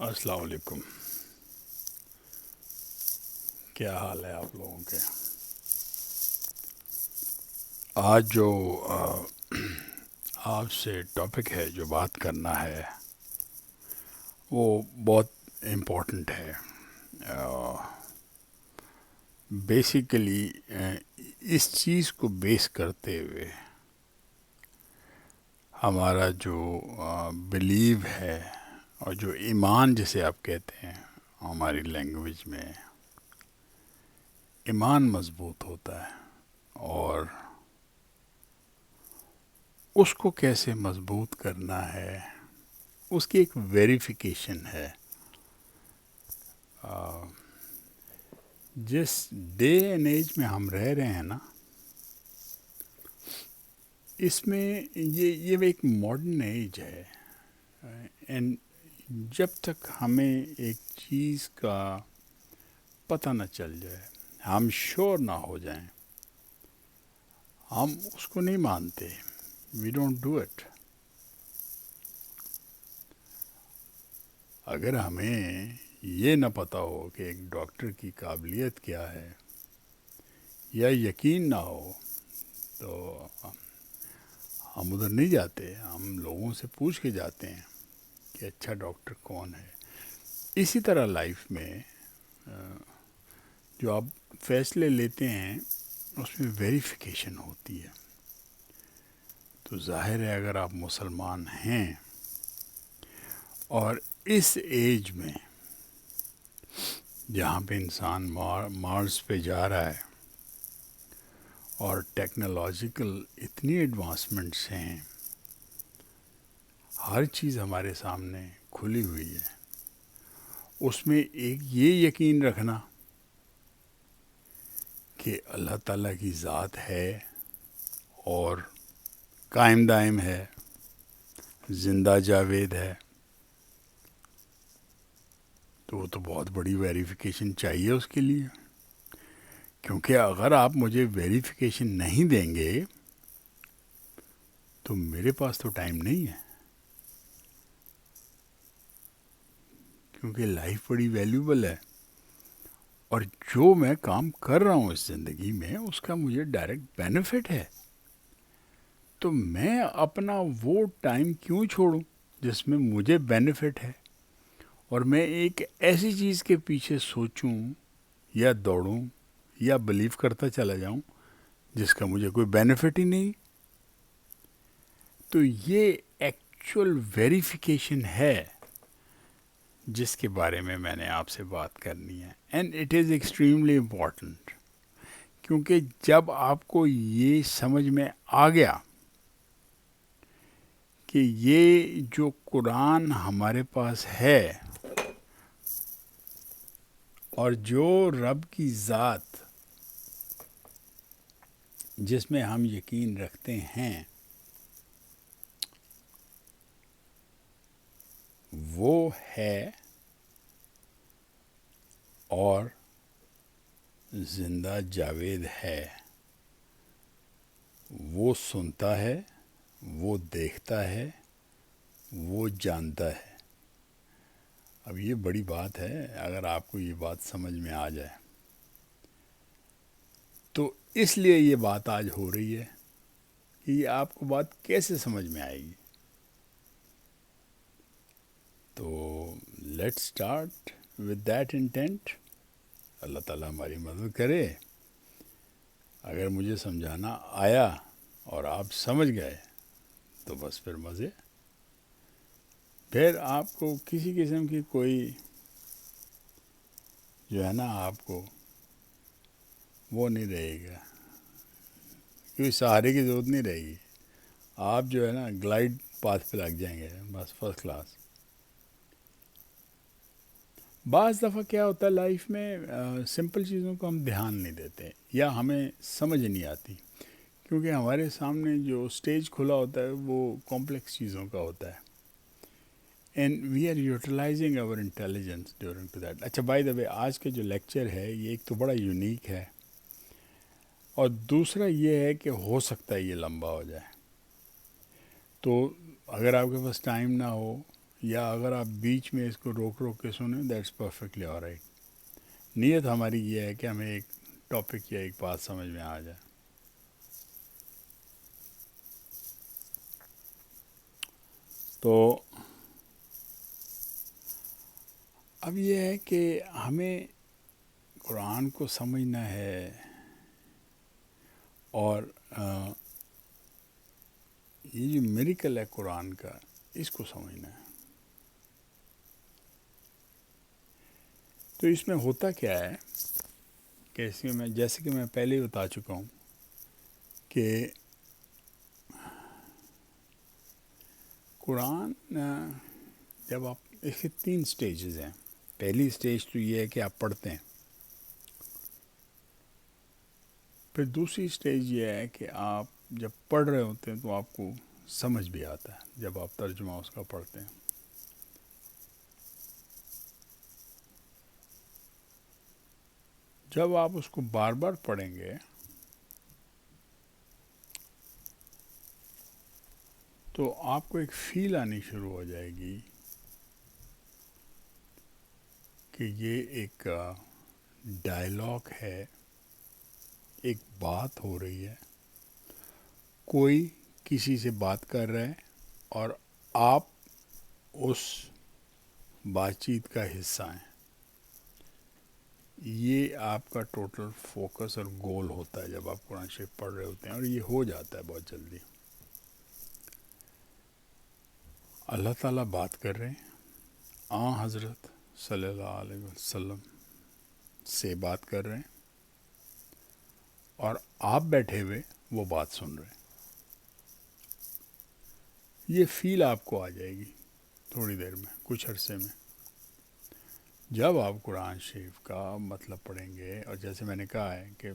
السلام علیکم. کیا حال ہے آپ لوگوں کے؟ آج جو آپ سے ٹاپک ہے جو بات کرنا ہے وہ بہت امپورٹنٹ ہے. بیسیکلی اس چیز کو بیس کرتے ہوئے ہمارا جو بلیو ہے اور جو ایمان جسے آپ کہتے ہیں ہماری لینگویج میں، ایمان مضبوط ہوتا ہے. اور اس کو کیسے مضبوط کرنا ہے اس کی ایک ویریفیکیشن ہے. جس ڈے اینڈ ایج میں ہم رہ رہے ہیں نا، اس میں یہ ایک ماڈرن ایج ہے. اینڈ جب تک ہمیں ایک چیز کا پتہ نہ چل جائے، ہم شور نہ ہو جائیں، ہم اس کو نہیں مانتے. We don't do it. اگر ہمیں یہ نہ پتہ ہو کہ ایک ڈاکٹر کی قابلیت کیا ہے یا یقین نہ ہو تو ہم ادھر نہیں جاتے. ہم لوگوں سے پوچھ کے جاتے ہیں کہ اچھا ڈاکٹر کون ہے. اسی طرح لائف میں جو آپ فیصلے لیتے ہیں اس میں ویریفیکیشن ہوتی ہے. تو ظاہر ہے اگر آپ مسلمان ہیں اور اس ایج میں جہاں پہ انسان مارس پہ جا رہا ہے اور ٹیکنالوجیکل اتنی ایڈوانسمنٹس ہیں، ہر چیز ہمارے سامنے کھلی ہوئی ہے، اس میں ایک یہ یقین رکھنا کہ اللہ تعالیٰ کی ذات ہے اور قائم دائم ہے، زندہ جاوید ہے، تو وہ تو بہت بڑی ویریفیکیشن چاہیے اس کے لیے. کیونکہ اگر آپ مجھے ویریفیکیشن نہیں دیں گے تو میرے پاس تو ٹائم نہیں ہے. کیونکہ لائف بڑی ویلیوبل ہے، اور جو میں کام کر رہا ہوں اس زندگی میں اس کا مجھے ڈائریکٹ بینیفٹ ہے. تو میں اپنا وہ ٹائم کیوں چھوڑوں جس میں مجھے بینیفٹ ہے، اور میں ایک ایسی چیز کے پیچھے سوچوں یا دوڑوں یا بلیو کرتا چلا جاؤں جس کا مجھے کوئی بینیفٹ ہی نہیں. تو یہ ایکچول ویریفیکیشن ہے جس کے بارے میں نے آپ سے بات کرنی ہے. And it is extremely important. کیونکہ جب آپ کو یہ سمجھ میں آ گیا کہ یہ جو قرآن ہمارے پاس ہے اور جو رب کی ذات جس میں ہم یقین رکھتے ہیں وہ ہے اور زندہ جاوید ہے، وہ سنتا ہے، وہ دیکھتا ہے، وہ جانتا ہے. اب یہ بڑی بات ہے اگر آپ کو یہ بات سمجھ میں آ جائے. تو اس لیے یہ بات آج ہو رہی ہے کہ یہ آپ کو بات کیسے سمجھ میں آئے گی. تو let start with that intent. اللہ تعالیٰ ہماری مدد کرے. اگر مجھے سمجھانا آیا اور آپ سمجھ گئے تو بس پھر مزے. پھر آپ کو کسی قسم کی کوئی جو ہے نا آپ کو وہ نہیں رہے گا، کوئی سہارے کی ضرورت نہیں رہے گی. آپ جو ہے نا گلائڈ پاتھ پہ لگ جائیں گے بس فرسٹ کلاس. بعض دفعہ کیا ہوتا ہے لائف میں سمپل چیزوں کو ہم دھیان نہیں دیتے یا ہمیں سمجھ نہیں آتی، کیونکہ ہمارے سامنے جو سٹیج کھلا ہوتا ہے وہ کمپلیکس چیزوں کا ہوتا ہے. And we are utilising our intelligence during to that. اچھا بائی دا وے، آج کا جو لیکچر ہے یہ ایک تو بڑا یونیک ہے، اور دوسرا یہ ہے کہ ہو سکتا ہے یہ لمبا ہو جائے. تو اگر آپ کے پاس ٹائم نہ ہو یا اگر آپ بیچ میں اس کو روک روک کے سنیں دیٹس پرفیکٹلی آلرائٹ. نیت ہماری یہ ہے کہ ہمیں ایک ٹاپک یا ایک بات سمجھ میں آ جائے. تو اب یہ ہے کہ ہمیں قرآن کو سمجھنا ہے اور یہ جو میریکل ہے قرآن کا اس کو سمجھنا ہے. تو اس میں ہوتا کیا ہے کہ اس میں جیسے کہ میں پہلے ہی بتا چکا ہوں کہ قرآن جب آپ اس کے 3 سٹیجز ہیں. پہلی سٹیج تو یہ ہے کہ آپ پڑھتے ہیں. پھر دوسری سٹیج یہ ہے کہ آپ جب پڑھ رہے ہوتے ہیں تو آپ کو سمجھ بھی آتا ہے جب آپ ترجمہ اس کا پڑھتے ہیں. جب آپ اس کو بار بار پڑھیں گے تو آپ کو ایک فیل آنی شروع ہو جائے گی کہ یہ ایک ڈائلاگ ہے، ایک بات ہو رہی ہے، کوئی کسی سے بات کر رہا ہے اور آپ اس بات چیت کا حصہ ہیں. یہ آپ کا ٹوٹل فوکس اور گول ہوتا ہے جب آپ قرآن شریف پڑھ رہے ہوتے ہیں، اور یہ ہو جاتا ہے بہت جلدی. اللہ تعالیٰ بات کر رہے ہیں، حضرت صلی اللہ علیہ وسلم سے بات کر رہے ہیں، اور آپ بیٹھے ہوئے وہ بات سن رہے ہیں. یہ فیل آپ کو آ جائے گی تھوڑی دیر میں، کچھ عرصے میں. جب آپ قرآن شریف کا مطلب پڑھیں گے، اور جیسے میں نے کہا ہے کہ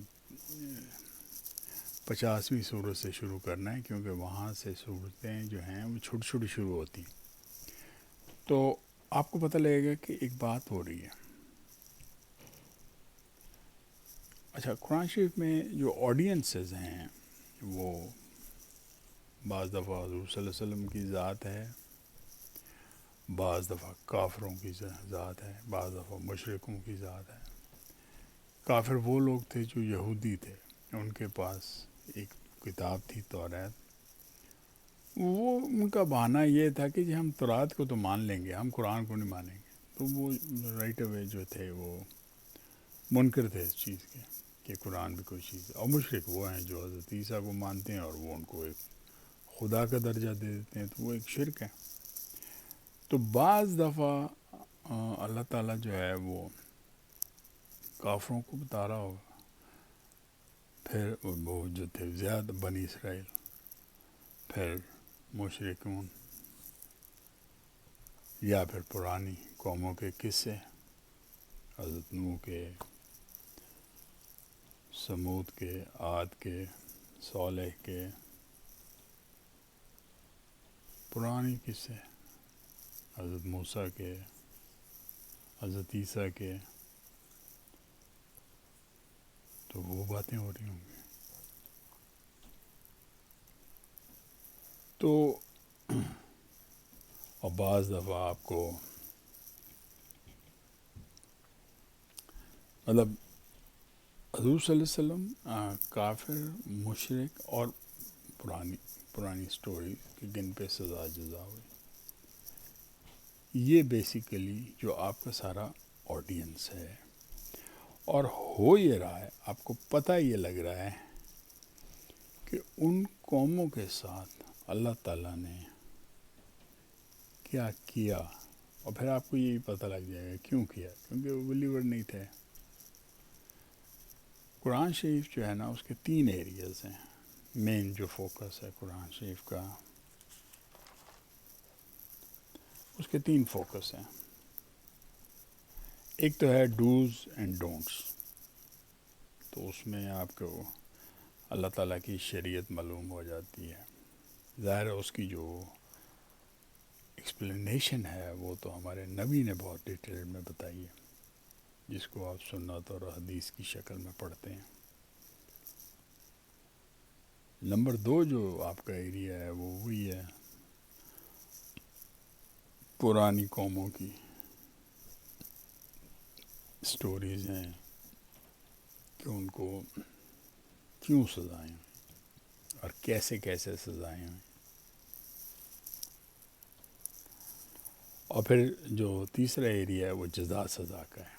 50ویں سورت سے شروع کرنا ہے، کیونکہ وہاں سے صورتیں جو ہیں وہ چھوٹی چھوٹی شروع ہوتی ہیں، تو آپ کو پتہ لگے گا کہ ایک بات ہو رہی ہے. اچھا، قرآن شریف میں جو آڈینسز ہیں وہ بعض دفعہ حضور صلی اللہ علیہ وسلم کی ذات ہے، بعض دفعہ کافروں کی ذات ہے، بعض دفعہ مشرکوں کی ذات ہے. کافر وہ لوگ تھے جو یہودی تھے، ان کے پاس ایک کتاب تھی توریت. وہ ان کا بہانہ یہ تھا کہ جی ہم تورات کو تو مان لیں گے، ہم قرآن کو نہیں مانیں گے. تو وہ رائٹ اوے جو تھے وہ منکر تھے اس چیز کے کہ قرآن بھی کوئی چیز ہے. اور مشرک وہ ہیں جو حضرت عیسیٰ کو مانتے ہیں اور وہ ان کو ایک خدا کا درجہ دے دیتے ہیں، تو وہ ایک شرک ہے. تو بعض دفعہ اللہ تعالیٰ جو ہے وہ کافروں کو بتا رہا ہوگا. پھر وہ جو تھے زیادہ بنی اسرائیل، پھر مشرکون، یا پھر پرانی قوموں کے قصے، حضرت نوح کے، سمود کے، عاد کے، صالح کے، پرانی قصے، حضرت موسیٰ کے، حضرت عیسیٰ کے. تو وہ باتیں ہو رہی ہوں گی. تو اور بعض دفعہ آپ کو مطلب حضور صلی اللہ علیہ وسلم کافر، مشرک اور پرانی سٹوری کہ جن پہ سزا جزا ہوئی، یہ بیسیکلی جو آپ کا سارا آڈینس ہے. اور ہو یہ رہا ہے، آپ کو پتہ یہ لگ رہا ہے کہ ان قوموں کے ساتھ اللہ تعالیٰ نے کیا کیا. اور پھر آپ کو یہی پتہ لگ جائے گا کیوں کیا، کیونکہ وہ بلیور نہیں تھے. قرآن شریف جو ہے نا اس کے 3 ایریاز ہیں مین جو فوکس ہے قرآن شریف کا. اس کے 3 فوکس ہیں. ایک تو ہے ڈوز اینڈ ڈونٹس. تو اس میں آپ کو اللہ تعالیٰ کی شریعت معلوم ہو جاتی ہے. ظاہر ہے اس کی جو ایکسپلینیشن ہے وہ تو ہمارے نبی نے بہت ڈیٹیل میں بتائی ہے، جس کو آپ سنت اور حدیث کی شکل میں پڑھتے ہیں. نمبر 2 جو آپ کا ایریا ہے وہ وہی ہے پرانی قوموں کی سٹوریز ہیں کہ ان کو کیوں سزائیں ہوئیں اور کیسے کیسے سزائیں ہوئیں. اور پھر جو تیسرا ایریا ہے وہ جزا سزا کا ہے.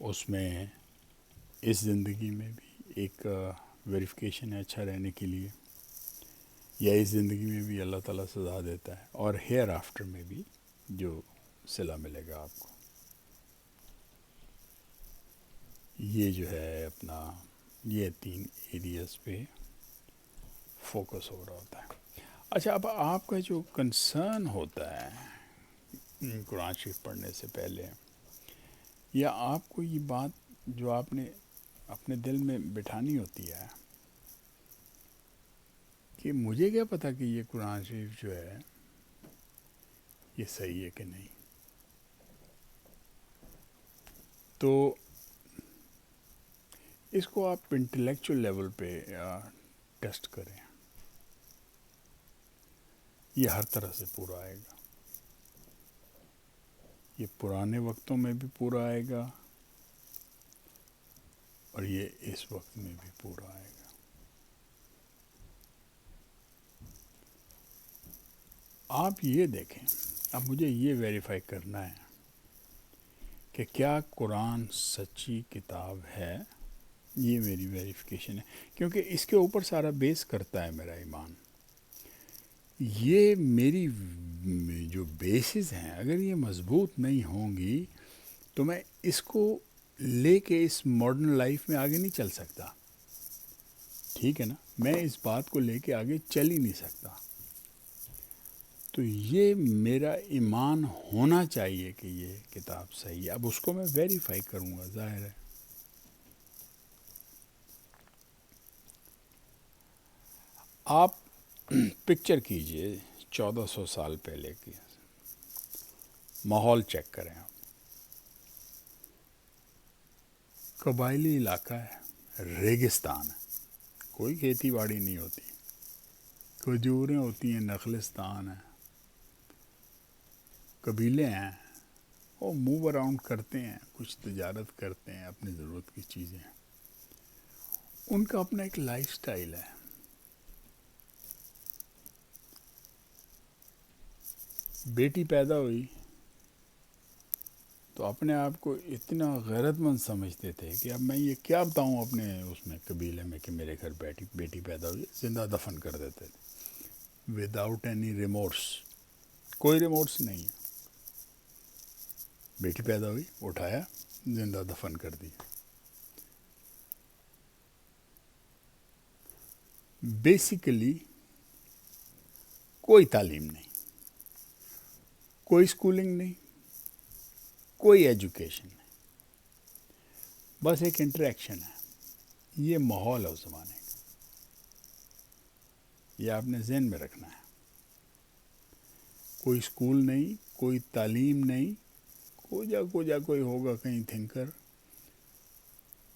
اس میں اس زندگی میں بھی ایک ویریفیکیشن ہے اچھا رہنے کے لیے، یا اس زندگی میں بھی اللہ تعالیٰ سزا دیتا ہے، اور ہیئر آفٹر میں بھی جو صلہ ملے گا آپ کو. یہ جو ہے اپنا یہ 3 ایریاز پہ فوکس ہو رہا ہوتا ہے. اچھا، اب آپ کا جو کنسرن ہوتا ہے قرآن شریف پڑھنے سے پہلے، یا آپ کو یہ بات جو آپ نے اپنے دل میں بٹھانی ہوتی ہے کہ مجھے کیا پتہ کہ یہ قرآن شریف جو ہے یہ صحیح ہے کہ نہیں. تو اس کو آپ انٹلیکچوئل لیول پہ ٹیسٹ کریں. یہ ہر طرح سے پورا آئے گا. یہ پرانے وقتوں میں بھی پورا آئے گا اور یہ اس وقت میں بھی پورا آئے گا. آپ یہ دیکھیں، اب مجھے یہ ویریفائی کرنا ہے کہ کیا قرآن سچی کتاب ہے. یہ میری ویریفیکیشن ہے، کیونکہ اس کے اوپر سارا بیس کرتا ہے میرا ایمان. یہ میری جو بیسز ہیں اگر یہ مضبوط نہیں ہوں گی تو میں اس کو لے کے اس ماڈرن لائف میں آگے نہیں چل سکتا. ٹھیک ہے نا، میں اس بات کو لے کے آگے چل ہی نہیں سکتا. تو یہ میرا ایمان ہونا چاہیے کہ یہ کتاب صحیح ہے. اب اس کو میں ویریفائی کروں گا، ظاہر ہے. آپ پکچر کیجئے 1400 سال پہلے کی ماحول چیک کریں. آپ قبائلی علاقہ ہے، ریگستان ہے، کوئی کھیتی باڑی نہیں ہوتی، کھجوریں ہوتی ہیں، نخلستان ہے، قبیلے ہیں، وہ موو اراؤنڈ کرتے ہیں، کچھ تجارت کرتے ہیں، اپنی ضرورت کی چیزیں. ان کا اپنا ایک لائف سٹائل ہے. بیٹی پیدا ہوئی تو اپنے آپ کو اتنا غیرت مند سمجھتے تھے کہ اب میں یہ کیا بتاؤں اپنے اس میں قبیلے میں کہ میرے گھر بیٹی پیدا ہوئی، زندہ دفن کر دیتے تھے وداؤٹ اینی ریمورس. کوئی ریمورس نہیں ہے. بیٹی پیدا ہوئی، اٹھایا، زندہ دفن کر دی. بیسیکلی کوئی تعلیم نہیں، کوئی اسکولنگ نہیں، کوئی ایجوکیشن نہیں، بس ایک انٹریکشن ہے. یہ ماحول ہے اس زمانے کا، یہ آپ نے ذہن میں رکھنا ہے. کوئی اسکول نہیں، کوئی تعلیم نہیں، کوئی ہوگا کہیں تھنکر،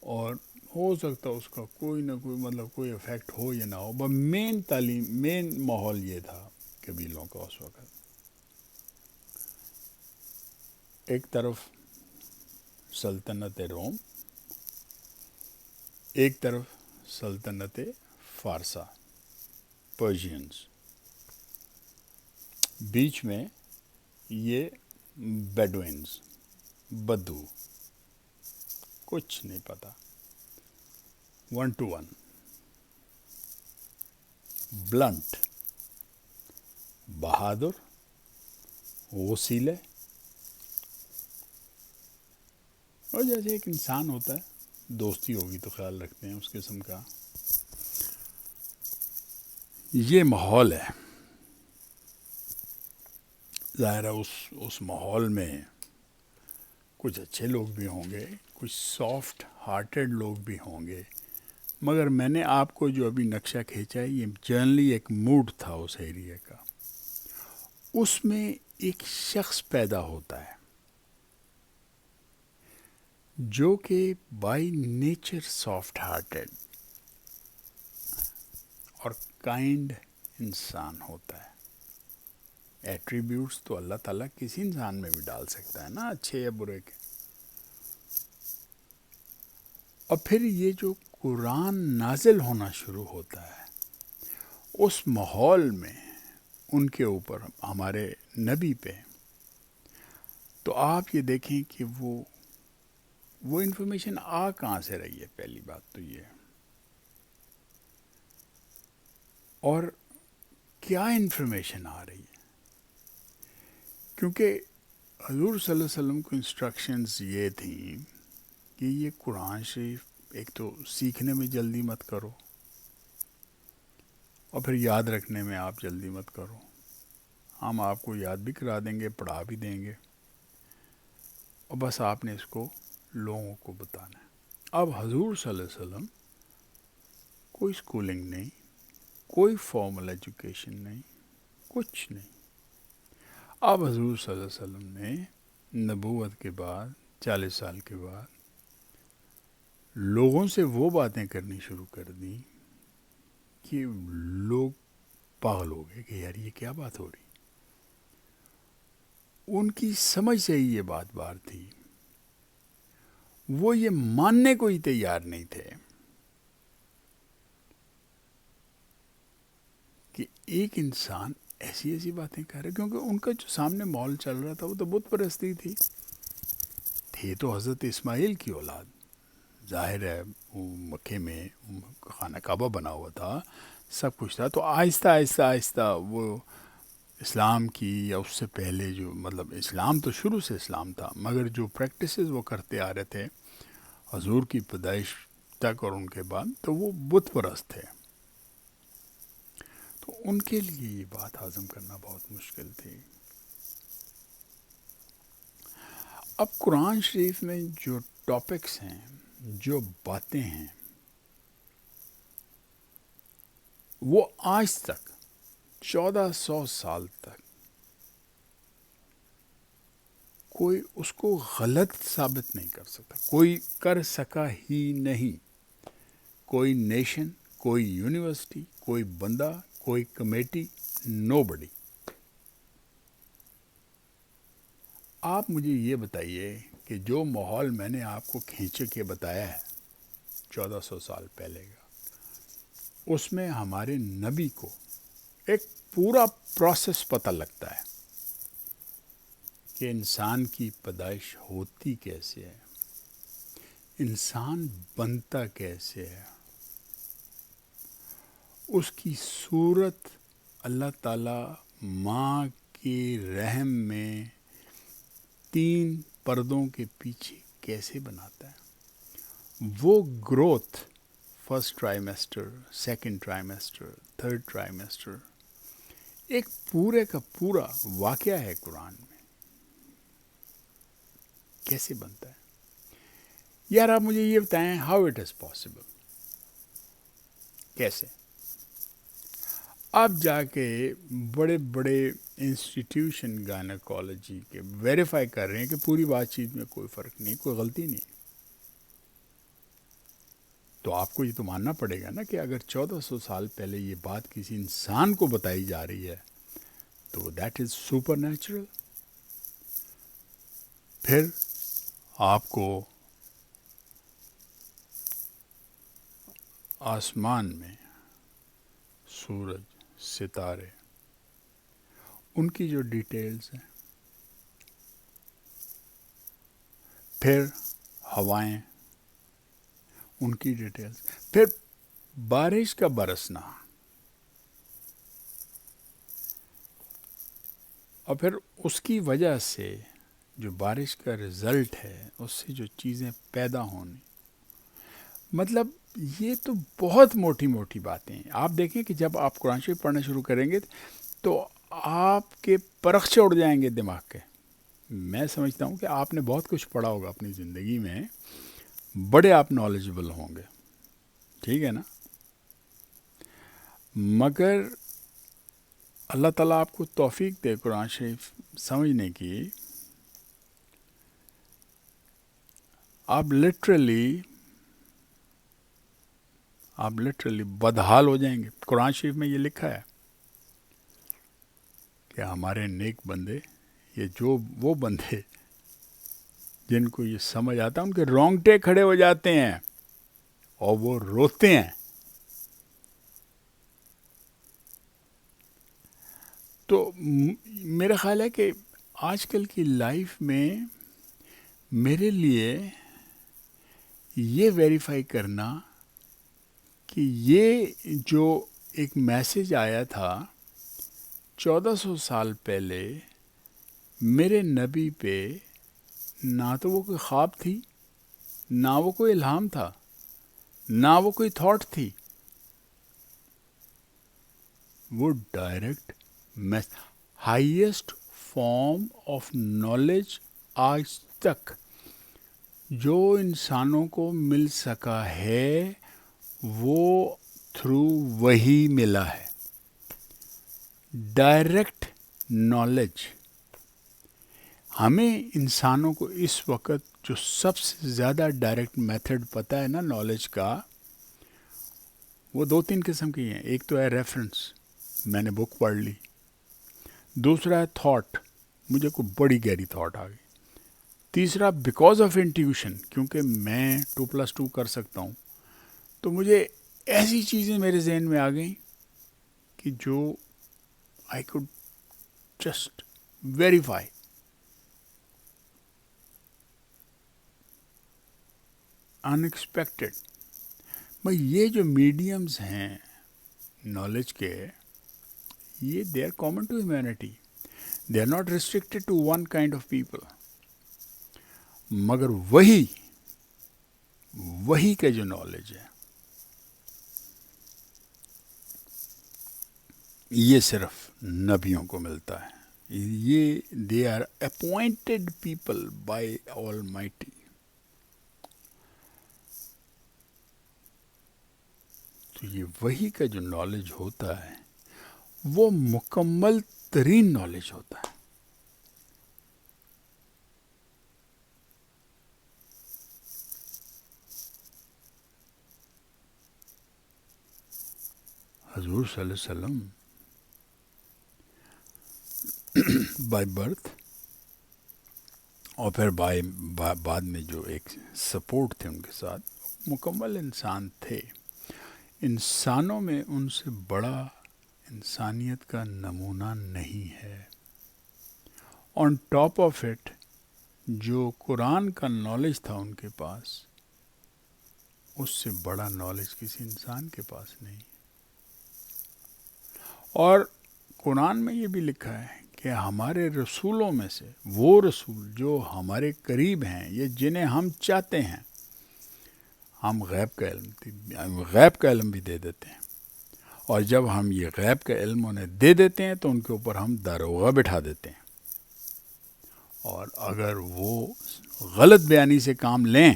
اور ہو سکتا اس کا کوئی نہ کوئی مطلب کوئی افیکٹ ہو یا نہ ہو. بس مین ماحول یہ تھا قبیلوں کا اس وقت. ایک طرف سلطنت روم، ایک طرف سلطنت فارسہ، پرشینز، بیچ میں یہ بیڈوینز، بدو، کچھ نہیں پتا. 1 to 1 بلنٹ، بہادر، وسیلے. اور جیسے ایک انسان ہوتا ہے، دوستی ہوگی تو خیال رکھتے ہیں اس قسم کا. یہ ماحول ہے. ظاہر ہے اس ماحول میں کچھ اچھے لوگ بھی ہوں گے، کچھ سافٹ ہارٹیڈ لوگ بھی ہوں گے، مگر میں نے آپ کو جو ابھی نقشہ کھینچا ہے یہ جنرلی ایک موڈ تھا اس ایریے کا. اس میں ایک شخص پیدا ہوتا ہے جو کہ بائی نیچر سافٹ ہارٹیڈ اور کائنڈ انسان ہوتا ہے. ایٹریبیوٹس تو اللہ تعالیٰ کسی انسان میں بھی ڈال سکتا ہے نا، اچھے یا برے کے. اور پھر یہ جو قرآن نازل ہونا شروع ہوتا ہے اس ماحول میں ان کے اوپر، ہمارے نبی پہ، تو آپ یہ دیکھیں کہ وہ انفارمیشن آ کہاں سے رہی ہے. پہلی بات تو یہ، اور کیا انفارمیشن آ رہی ہے. کیونکہ حضور صلی اللہ علیہ وسلم کو انسٹرکشنز یہ تھیں کہ یہ قرآن شریف ایک تو سیکھنے میں جلدی مت کرو، اور پھر یاد رکھنے میں آپ جلدی مت کرو. ہم آپ کو یاد بھی کرا دیں گے، پڑھا بھی دیں گے، اور بس آپ نے اس کو لوگوں کو بتانا ہے. اب حضور صلی اللہ علیہ وسلم کوئی اسکولنگ نہیں، کوئی فارمل ایجوکیشن نہیں، کچھ نہیں. اب حضور صلی اللہ علیہ وسلم نے نبوت کے بعد 40 سال کے بعد لوگوں سے وہ باتیں کرنی شروع کر دیں کہ لوگ پاگل ہو گئے کہ یار یہ کیا بات ہو رہی. ان کی سمجھ سے ہی یہ بات باہر تھی، وہ یہ ماننے کو ہی تیار نہیں تھے کہ ایک انسان ایسی ایسی باتیں کر رہے. کیونکہ ان کا جو سامنے ماحول چل رہا تھا وہ تو بت پرستی تھی تو حضرت اسماعیل کی اولاد. ظاہر ہے وہ مکے میں خانہ کعبہ بنا ہوا تھا، سب کچھ تھا. تو آہستہ آہستہ آہستہ وہ اسلام کی، یا اس سے پہلے جو، مطلب اسلام تو شروع سے اسلام تھا، مگر جو پریکٹسز وہ کرتے آ رہے تھے حضور کی پیدائش تک اور ان کے بعد، تو وہ بت پرست تھے. تو ان کے لیے یہ بات ہضم کرنا بہت مشکل تھی. اب قرآن شریف میں جو ٹاپکس ہیں، جو باتیں ہیں، وہ آج تک 1400 سال تک کوئی اس کو غلط ثابت نہیں کر سکتا، کوئی کر سکا ہی نہیں. کوئی نیشن، کوئی یونیورسٹی، کوئی بندہ، کوئی کمیٹی، نو بڈی. آپ مجھے یہ بتائیے کہ جو ماحول میں نے آپ کو کھینچ کے بتایا ہے 1400 سال پہلے کا، اس میں ہمارے نبی کو ایک پورا پروسیس پتہ لگتا ہے کہ انسان کی پیدائش ہوتی کیسے ہے، انسان بنتا کیسے ہے. اس کی صورت اللہ تعالیٰ ماں کے رحم میں 3 پردوں کے پیچھے کیسے بناتا ہے. وہ گروتھ، فرسٹ ٹرائیمیسٹر، سیکنڈ ٹرائیمیسٹر، تھرڈ ٹرائیمیسٹر، ایک پورے کا پورا واقعہ ہے قرآن میں. کیسے بنتا ہے یار؟ آپ مجھے یہ بتائیں، ہاؤ اٹ از پاسبل، کیسے؟ آپ جا کے بڑے بڑے انسٹیٹیوشن گائنیکالوجی کے ویریفائی کر رہے ہیں کہ پوری بات چیت میں کوئی فرق نہیں، کوئی غلطی نہیں. تو آپ کو یہ تو ماننا پڑے گا نا کہ اگر 1400 سال پہلے یہ بات کسی انسان کو بتائی جا رہی ہے تو دیٹ از سپر نیچرل. پھر آپ کو آسمان میں سورج، ستارے، ان کی جو ڈیٹیلز ہیں، پھر ہوائیں، ان کی ڈیٹیلز، پھر بارش کا برسنا، اور پھر اس کی وجہ سے جو بارش کا رزلٹ ہے، اس سے جو چیزیں پیدا ہونی. مطلب یہ تو بہت موٹی موٹی باتیں ہیں. آپ دیکھیں کہ جب آپ قرآن شریف پڑھنا شروع کریں گے تو آپ کے پرخچے اڑ جائیں گے دماغ کے. میں سمجھتا ہوں کہ آپ نے بہت کچھ پڑھا ہوگا اپنی زندگی میں، بڑے آپ نالجبل ہوں گے، ٹھیک ہے نا؟ مگر اللہ تعالیٰ آپ کو توفیق دے قرآن شریف سمجھنے کی. آپ لٹرلی بدحال ہو جائیں گے. قرآن شریف میں یہ لکھا ہے کہ ہمارے نیک بندے، یہ جو وہ بندے جن کو یہ سمجھ آتا ہے، ان کے رونگٹے کھڑے ہو جاتے ہیں اور وہ روتے ہیں. تو میرا خیال ہے کہ آج کل کی لائف میں میرے لیے یہ ویریفائی کرنا کہ یہ جو ایک میسج آیا تھا 1400 سال پہلے میرے نبی پہ، نہ تو وہ کوئی خواب تھی، نہ وہ کوئی الہام تھا، نہ وہ کوئی تھاٹ تھی، وہ direct highest form of knowledge آج تک جو انسانوں کو مل سکا ہے وہ تھرو وہی ملا ہے. Direct knowledge. ہمیں انسانوں کو اس وقت جو سب سے زیادہ ڈائریکٹ میتھڈ پتہ ہے نا نالج کا، وہ 2-3 قسم کی ہیں. ایک تو ہے ریفرنس، میں نے بک پڑھ لی. دوسرا ہے تھاٹ، مجھے کوئی بڑی گہری تھاٹ آ گئی. تیسرا بیکاز آف انٹیوشن، کیونکہ میں 2+2 کر سکتا ہوں، تو مجھے ایسی چیزیں میرے ذہن میں آ گئیں کہ جو آئی کوڈ جسٹ ویریفائی. انیکسپیکٹڈ. بھائی یہ جو میڈیمز ہیں نالج کے، یہ they are common to humanity. They are not restricted to one kind of people. مگر وہی کا جو نالج ہے، یہ صرف نبیوں کو ملتا ہے. یہ they are appointed people by almighty. تو یہ وہی کا جو نالج ہوتا ہے وہ مکمل ترین نالج ہوتا ہے. حضور صلی اللہ علیہ وسلم بائی برتھ اور پھر بعد میں جو ایک سپورٹ تھے ان کے ساتھ، مکمل انسان تھے. انسانوں میں ان سے بڑا انسانیت کا نمونہ نہیں ہے. آن ٹاپ آف اٹ، جو قرآن کا نالج تھا ان کے پاس، اس سے بڑا نالج کسی انسان کے پاس نہیں. اور قرآن میں یہ بھی لکھا ہے کہ ہمارے رسولوں میں سے وہ رسول جو ہمارے قریب ہیں، یہ جنہیں ہم چاہتے ہیں، ہم غیب کا علم بھی دے دیتے ہیں. اور جب ہم یہ غیب کا علم انہیں دے دیتے ہیں تو ان کے اوپر ہم داروغہ بٹھا دیتے ہیں. اور اگر وہ غلط بیانی سے کام لیں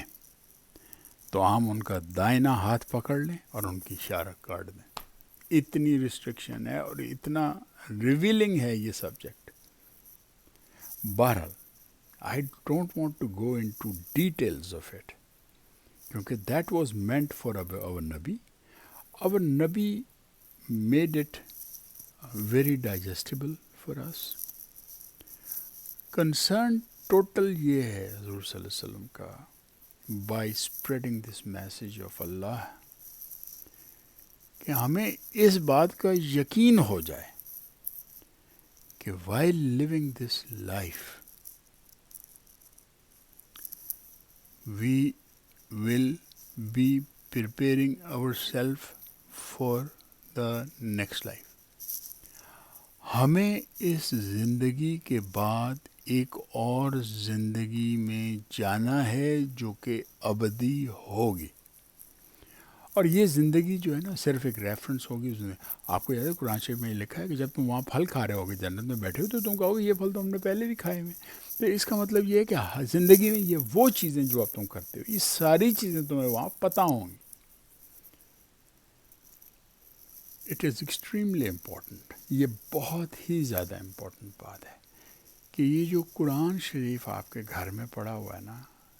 تو ہم ان کا دائنا ہاتھ پکڑ لیں اور ان کی اشارہ کاٹ دیں. اتنی ریسٹرکشن ہے اور اتنا ریویلنگ ہے یہ سبجیکٹ. بہرحال I don't want to go into details of it, کیونکہ that was meant for our نبی. our نبی made it very digestible for us. Concern total یہ ہے حضور صلی اللہ علیہ وسلم کا، by spreading this message of اللہ، کہ ہمیں اس بات کا یقین ہو جائے کہ while living this life we will be preparing ourselves for the next life. ہمیں اس زندگی کے بعد ایک اور زندگی میں جانا ہے جو کہ ابدی ہوگی. اور یہ زندگی جو ہے نا صرف ایک ریفرنس ہوگی. اس میں آپ کو یاد ہے قرآن شریف میں یہ لکھا ہے کہ جب تم وہاں پھل کھا رہے ہوگے جنت میں بیٹھے ہو تو تم کہو گے یہ پھل تو ہم نے پہلے بھی کھائے ہوئے. تو اس کا مطلب یہ ہے کہ زندگی میں یہ وہ چیزیں جو اب تم کرتے ہو، یہ ساری چیزیں تمہیں وہاں پتہ ہوں گی. It is extremely important. یہ بہت ہی زیادہ امپورٹنٹ بات ہے کہ یہ جو قرآن شریف آپ کے گھر میں پڑا ہوا ہے نا،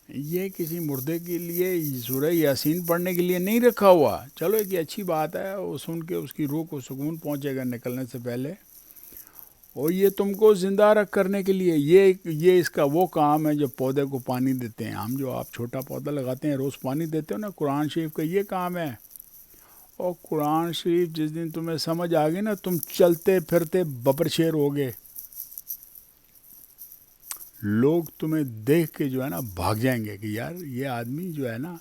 یہ کسی مردے کے لیے سورہ یاسین پڑھنے کے لیے نہیں رکھا ہوا. چلو ایک اچھی بات ہے، وہ سن کے اس کی روح کو سکون پہنچے گا نکلنے سے پہلے. اور یہ تم کو زندہ رکھ کرنے کے لیے یہ اس کا وہ کام ہے جو پودے کو پانی دیتے ہیں. ہم جو آپ چھوٹا پودا لگاتے ہیں روز پانی دیتے ہو نا, قرآن شریف کا یہ کام ہے. اور قرآن شریف جس دن تمہیں سمجھ آ گئی نا, تم چلتے پھرتے ببر شیر ہوگے. لوگ تمہیں دیکھ کے جو ہے نا بھاگ جائیں گے کہ یار یہ آدمی جو ہے نا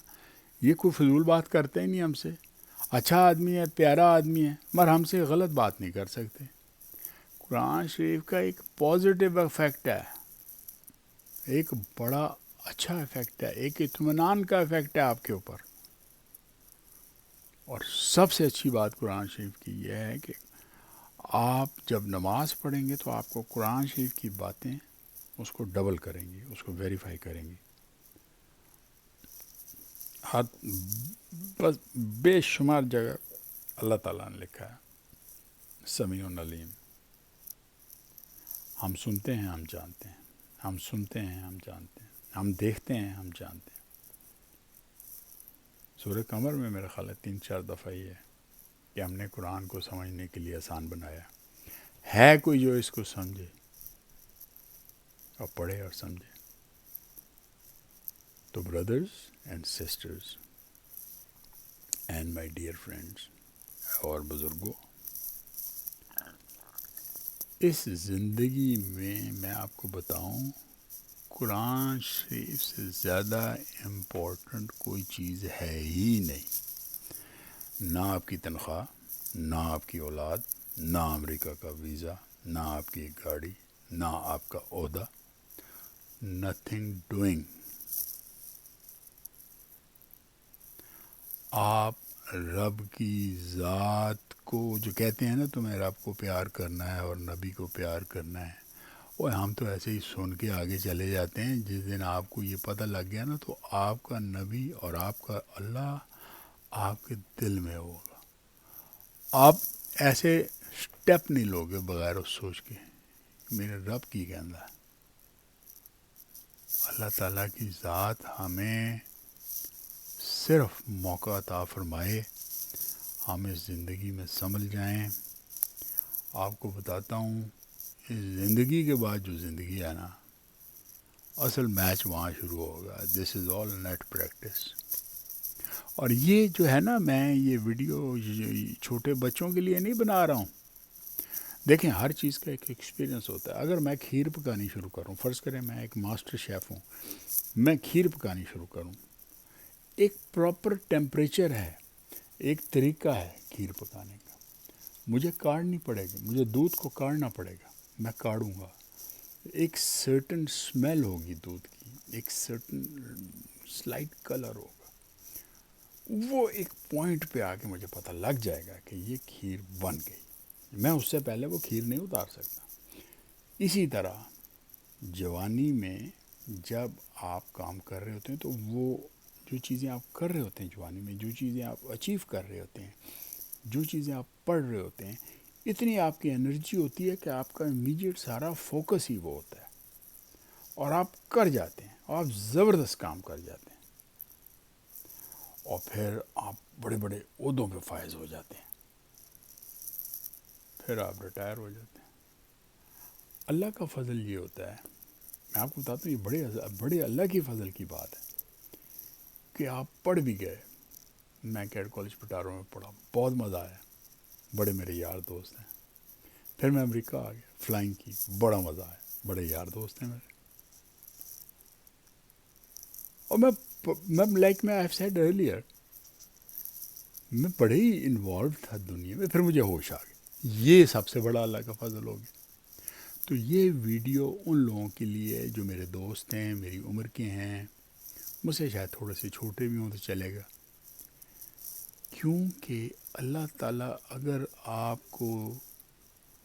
یہ کوئی فضول بات کرتے ہی نہیں ہم سے. اچھا آدمی ہے, پیارا آدمی ہے, مگر ہم سے غلط بات نہیں کر سکتے. قرآن شریف کا ایک پازیٹیو افیکٹ ہے, ایک بڑا اچھا افیکٹ ہے, ایک اطمینان کا افیکٹ ہے آپ کے اوپر. اور سب سے اچھی بات قرآن شریف کی یہ ہے کہ آپ جب نماز پڑھیں گے تو آپ کو قرآن شریف کی باتیں اس کو ڈبل کریں گی, اس کو ویریفائی کریں گی. بس بے شمار جگہ اللہ تعالیٰ نے لکھا ہے سمیع علیم. ہم سنتے ہیں, ہم جانتے ہیں, ہم سنتے ہیں, ہم جانتے ہیں, ہم دیکھتے ہیں, ہم جانتے ہیں. سورہ قمر میں میرا خیال ہے 3-4 دفعہ یہ ہے کہ ہم نے قرآن کو سمجھنے کے لیے آسان بنایا. ہے کوئی جو اس کو سمجھے اور پڑھے اور سمجھے؟ تو brothers and sisters and my dear friends اور بزرگوں, اس زندگی میں آپ کو بتاؤں قرآن شریف سے زیادہ امپورٹنٹ کوئی چیز ہے ہی نہیں. نہ آپ کی تنخواہ, نہ آپ کی اولاد, نہ امریکہ کا ویزا, نہ آپ کی گاڑی, نہ آپ کا عہدہ. Nothing doing. آپ رب کی ذات کو جو کہتے ہیں نا تمہیں رب کو پیار کرنا ہے اور نبی کو پیار کرنا ہے, وہ ہم تو ایسے ہی سن کے آگے چلے جاتے ہیں. جس دن آپ کو یہ پتہ لگ گیا نا تو آپ کا نبی اور آپ کا اللہ آپ کے دل میں ہوگا. آپ ایسے سٹیپ نہیں لوگے بغیر اس سوچ کے میرے رب کی کہنا ہے. اللہ تعالیٰ کی ذات ہمیں صرف موقع عطا فرمائے, ہم اس زندگی میں سنبھل جائیں. آپ کو بتاتا ہوں اس زندگی کے بعد جو زندگی ہے نا, اصل میچ وہاں شروع ہوگا. دس از آل نیٹ پریکٹس. اور یہ جو ہے نا, میں یہ ویڈیو چھوٹے بچوں کے لیے نہیں بنا رہا ہوں. دیکھیں ہر چیز کا ایک ایکسپیرینس ہوتا ہے. اگر میں کھیر پکانی شروع کروں, فرض کریں میں ایک ماسٹر شیف ہوں, میں کھیر پکانی شروع کروں, ایک پراپر ٹیمپریچر ہے, ایک طریقہ ہے کھیر پکانے کا. مجھے کاڑنی پڑے گی, مجھے دودھ کو کاڑنا پڑے گا, میں کاڑوں گا. ایک سرٹن سمیل ہوگی دودھ کی, ایک سرٹن سلائٹ کلر ہوگا. وہ ایک پوائنٹ پہ آ کے مجھے پتہ لگ جائے گا کہ یہ کھیر بن گئی. میں اس سے پہلے وہ کھیر نہیں اتار سکتا. اسی طرح جوانی میں جب آپ کام کر رہے ہوتے ہیں تو وہ جو چیزیں آپ کر رہے ہوتے ہیں جوانی میں, جو چیزیں آپ اچیو کر رہے ہوتے ہیں, جو چیزیں آپ پڑھ رہے ہوتے ہیں, اتنی آپ کی انرجی ہوتی ہے کہ آپ کا امیڈیٹ سارا فوکس ہی وہ ہوتا ہے اور آپ کر جاتے ہیں, اور آپ زبردست کام کر جاتے ہیں, اور پھر آپ بڑے بڑے عہدوں پہ فائز ہو جاتے ہیں. پھر آپ ریٹائر ہو جاتے ہیں. اللہ کا فضل یہ ہوتا ہے, میں آپ کو بتاتا ہوں, یہ بڑے اللہ کی فضل کی بات ہے کہ آپ پڑھ بھی گئے. میں کیڈ کالج پٹاروں میں پڑھا, بہت مزہ آیا, بڑے میرے یار دوست ہیں. پھر میں امریکہ آ گیا, فلائنگ کی, بڑا مزہ آیا, بڑے یار دوست ہیں میرے. اور میں لائک میں آئی سیڈ ارلیئر, میں بڑے ہی انوالو تھا دنیا میں. پھر مجھے ہوش آ گیا. یہ سب سے بڑا اللہ کا فضل ہو گیا. تو یہ ویڈیو ان لوگوں کے لیے جو میرے دوست ہیں, میری عمر کے ہیں, مجھ سے شاید تھوڑے سے چھوٹے بھی ہوں تو چلے گا. کیونکہ اللہ تعالیٰ اگر آپ کو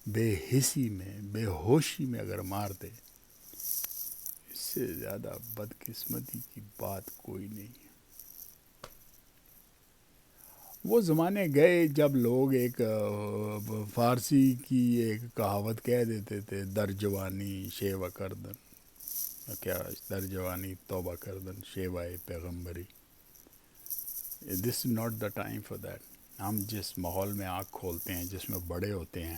بے حسی میں, بے ہوشی میں اگر مار دے, اس سے زیادہ بدقسمتی کی بات کوئی نہیں ہے. وہ زمانے گئے جب لوگ ایک فارسی کی ایک کہاوت کہہ دیتے تھے, در جوانی شیوہ کردن, کیا در جوانی توبہ کردن شیوہ پیغمبری. This is not the time for that. ہم جس ماحول میں آنکھ کھولتے ہیں, جس میں بڑے ہوتے ہیں,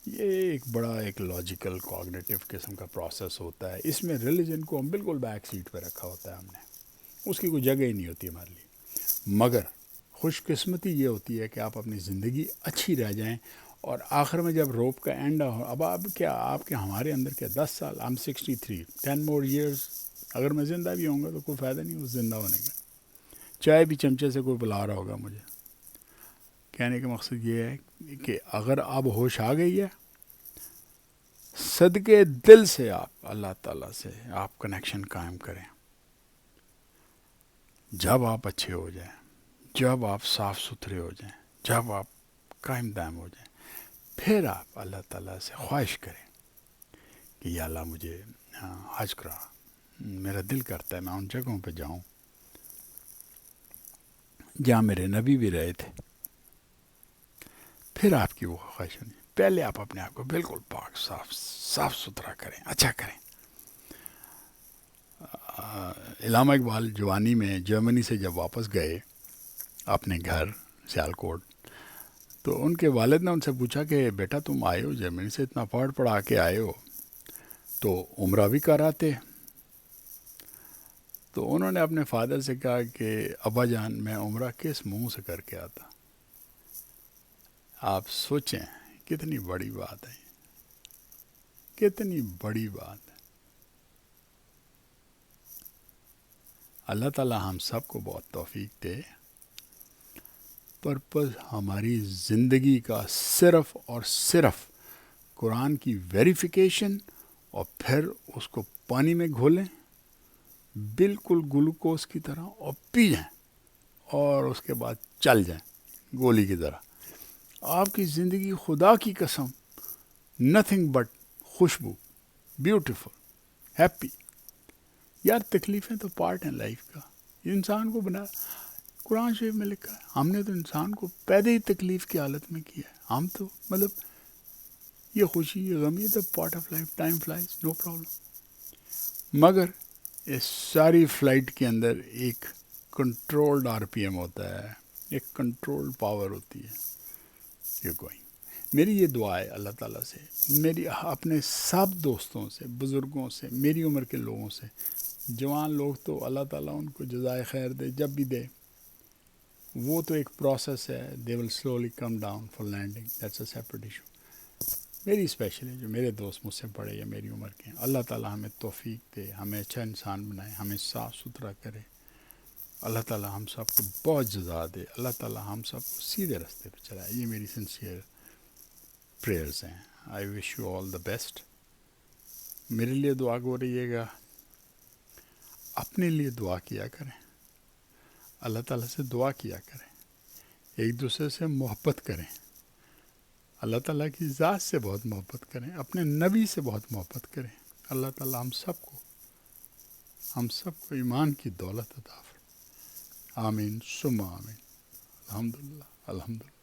یہ ایک بڑا ایک لاجیکل کوگنیٹو قسم کا پروسیس ہوتا ہے. اس میں ریلیجن کو ہم بالکل بیک سیٹ پہ رکھا ہوتا ہے ہم نے, اس کی کوئی جگہ ہی نہیں ہوتی ہمارے لیے. مگر خوش قسمتی یہ ہوتی ہے کہ آپ اپنی زندگی اچھی رہ جائیں, اور آخر میں جب روپ کا اینڈ ہو, اب کیا آپ کے ہمارے اندر کیا 10 سال, I'm 63, 10 more years, اگر میں زندہ بھی ہوں گا تو کوئی فائدہ نہیں اس زندہ ہونے کا. چائے بھی چمچے سے کوئی بلا رہا ہوگا مجھے. کہنے کا مقصد یہ ہے کہ اگر اب ہوش آ گئی ہے, صدقے دل سے آپ اللہ تعالیٰ سے آپ کنیکشن قائم کریں. جب آپ اچھے ہو جائیں, جب آپ صاف ستھرے ہو جائیں, جب آپ قائم دائم ہو جائیں, پھر آپ اللہ تعالیٰ سے خواہش کریں کہ یا اللہ مجھے حج کرا. میرا دل کرتا ہے میں ان جگہوں پہ جاؤں جہاں میرے نبی بھی رہے تھے. پھر آپ کی وہ خواہش نہیں. پہلے آپ اپنے آپ کو بالکل پاک صاف ستھرا کریں, اچھا کریں. علامہ اقبال جوانی میں جرمنی سے جب واپس گئے اپنے گھر سیالکوٹ, تو ان کے والد نے ان سے پوچھا کہ بیٹا تم آئے ہو جرمنی سے, اتنا پڑھا کے آئے ہو, تو عمرہ بھی کراتے. تو انہوں نے اپنے فادر سے کہا کہ ابا جان میں عمرہ کس منہ سے کر کے آتا. آپ سوچیں کتنی بڑی بات ہے, کتنی بڑی بات ہے. اللہ تعالیٰ ہم سب کو بہت توفیق دے. پرپز ہماری زندگی کا صرف اور صرف قرآن کی ویریفیکیشن, اور پھر اس کو پانی میں گھولیں بالکل گلوکوز کی طرح اور پی جائیں, اور اس کے بعد چل جائیں گولی کی طرح. آپ کی زندگی خدا کی قسم نتھنگ بٹ خوشبو, بیوٹیفل, ہیپی. یار تکلیفیں تو پارٹ ہیں لائف کا, انسان کو بنا قرآن شریف میں لکھا ہے. ہم نے تو انسان کو پیدا ہی تکلیف کی حالت میں کیا ہے. ہم تو مطلب یہ خوشی یہ غم یہ تو part of life, time flies, no problem. مگر اس ساری فلائٹ کے اندر ایک کنٹرولڈ RPM ہوتا ہے, ایک کنٹرولڈ پاور ہوتی ہے. یہ کوئی میری یہ دعا ہے اللہ تعالیٰ سے, میری اپنے سب دوستوں سے, بزرگوں سے, میری عمر کے لوگوں سے, جوان لوگ تو اللہ تعالیٰ ان کو جزائے خیر دے جب بھی دے. وہ تو ایک پروسیس ہے, they will slowly come down for landing, that's a separate issue. میری اسپیشلی جو میرے دوست مجھ سے بڑے یا میری عمر کے ہیں, اللہ تعالیٰ ہمیں توفیق دے, ہمیں اچھا انسان بنائے, ہمیں صاف ستھرا کرے. اللہ تعالیٰ ہم سب کو بہت جزا دے, اللہ تعالیٰ ہم سب کو سیدھے راستے پہ چلائے. یہ میری سنسیئر پریئرز ہیں. I wish you all the best. میرے لیے دعا گو رہیے گا, اپنے لیے دعا کیا کریں, اللہ تعالیٰ سے دعا کیا کریں, ایک دوسرے سے محبت کریں, اللہ تعالیٰ کی ذات سے بہت محبت کریں, اپنے نبی سے بہت محبت کریں. اللہ تعالیٰ ہم سب کو ایمان کی دولت عطا فرمائے. آمین ثم آمین. الحمدللہ الحمدللہ.